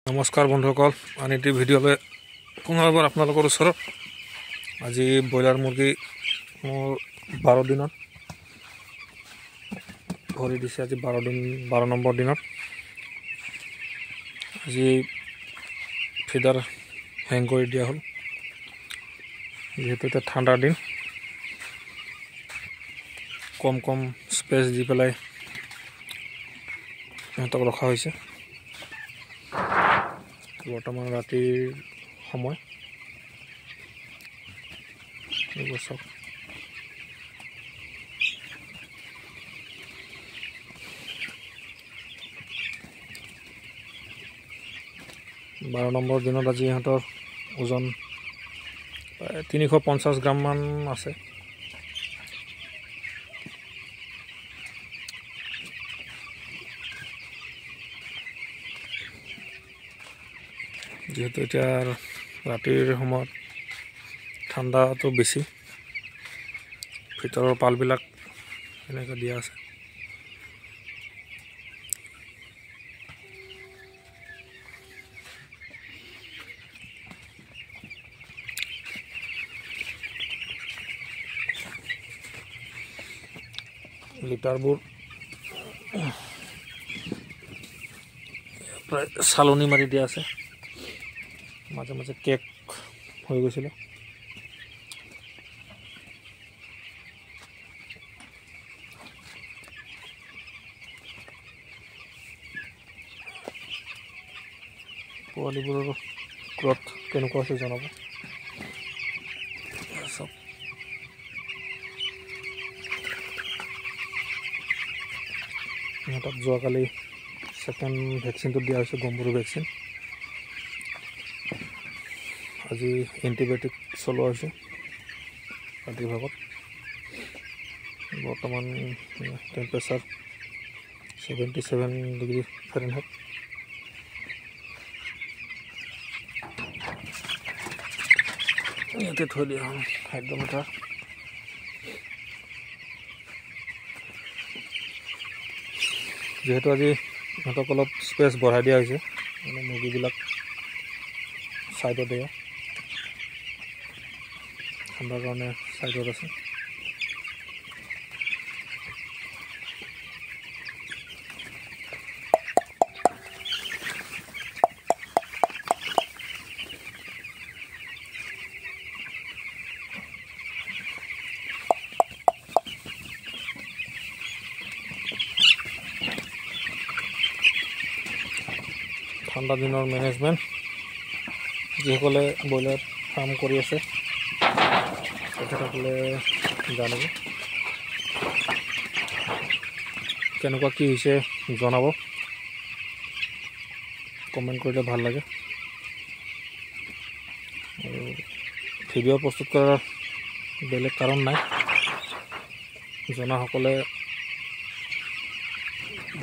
নমস্কাৰ বন্ধুসকল, আন এটি ভিডিঅ'লৈ পুনৰবাৰ আপোনালোকৰ ওচৰত। আজি ব্ৰইলাৰ মুৰ্গী মোৰ 12 দিনত ভৰি দিছে। আজি 12 নম্বৰ দিনত আজি ফিডাৰ হেং কৰি দিয়া হ'ল। যিহেতু এতিয়া ঠাণ্ডাৰ দিন, কম স্পেচ দি পেলাই সিহঁতক ৰখা হৈছে। বৰ্তমান ৰাতিৰ সময়। এইবোৰ চাওক, বাৰ নম্বৰ দিনত আজি ইহঁতৰ ওজন প্ৰায় 350 গ্ৰামমান আছে। যিহেতু এতিয়া ৰাতিৰ সময়ত ঠাণ্ডাটো বেছি, ভিতৰৰ পালবিলাক এনেকৈ দিয়া আছে। লিটাৰবোৰ প্ৰায় চালনি মাৰি দিয়া আছে। মাজে মাজে কেক হৈ গৈছিলে। পোৱালিবোৰৰ গ্ৰথ কেনেকুৱা হৈছে জনাব। চব সিহঁতক যোৱাকালি ছেকেণ্ড ভেকচিনটো দিয়া হৈছে, গম্বুৰু ভেকচিন। আজি এণ্টিবায়'টিক চলোৱা হৈছে ৰাতিৰ ভাগত। বৰ্তমান টেম্পাৰেচাৰ 77 ডিগ্ৰী ফাৰেনহাইট। ইয়াতে থৈ দিয়া হ'ল হাইড্ৰমিটাৰ। যিহেতু আজি সিহঁতক অলপ স্পেচ বঢ়াই দিয়া হৈছে, মানে মুৰ্গীবিলাক ছাইডত এয়া ঠাণ্ডাৰ কাৰণে ছাইডত আছে। ঠাণ্ডা দিনৰ মেনেজমেণ্ট যিসকলে ব্ৰইলাৰ ফাৰ্ম কৰি আছে তেখেতসকলে জানিব। কেনেকুৱা কি হৈছে জনাব, কমেণ্ট কৰিলে ভাল লাগে। আৰু ভিডিঅ' প্ৰস্তুত কৰাৰ বেলেগ কাৰণ নাই, জনাসকলে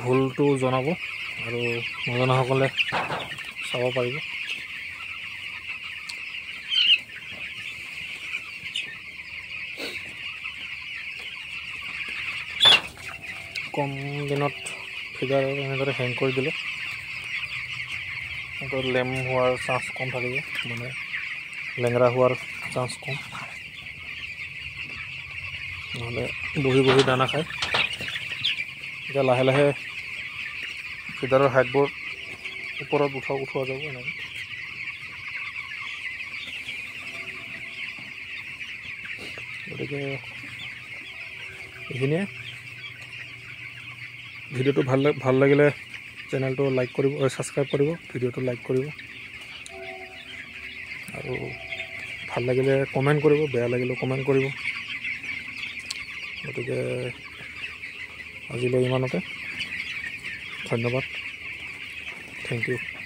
ভুলটো জনাব আৰু নজনাসকলে চাব পাৰিব। কম দিনত ফিডাৰ এনেদৰে হেং কৰি দিলে সিহঁতৰ লেম হোৱাৰ চান্স কম থাকিব, মানে লেংৰা হোৱাৰ চান্স কম। নহ'লে বহি দানা খায়। এতিয়া লাহে লাহে ফিডাৰৰ হাইটবোৰ ওপৰত উঠোৱা যাব এনেকৈ। গতিকে এইখিনিয়ে। ভিডিঅ'টো ভাল লাগিলে চেনেলটো লাইক কৰিব, ছাবস্ক্ৰাইব কৰিব, ভিডিঅ'টো লাইক কৰিব আৰু ভাল লাগিলে কমেণ্ট কৰিব, বেয়া লাগিলেও কমেণ্ট কৰিব। গতিকে আজিলৈ ইমানতে। ধন্যবাদ, থেংক ইউ।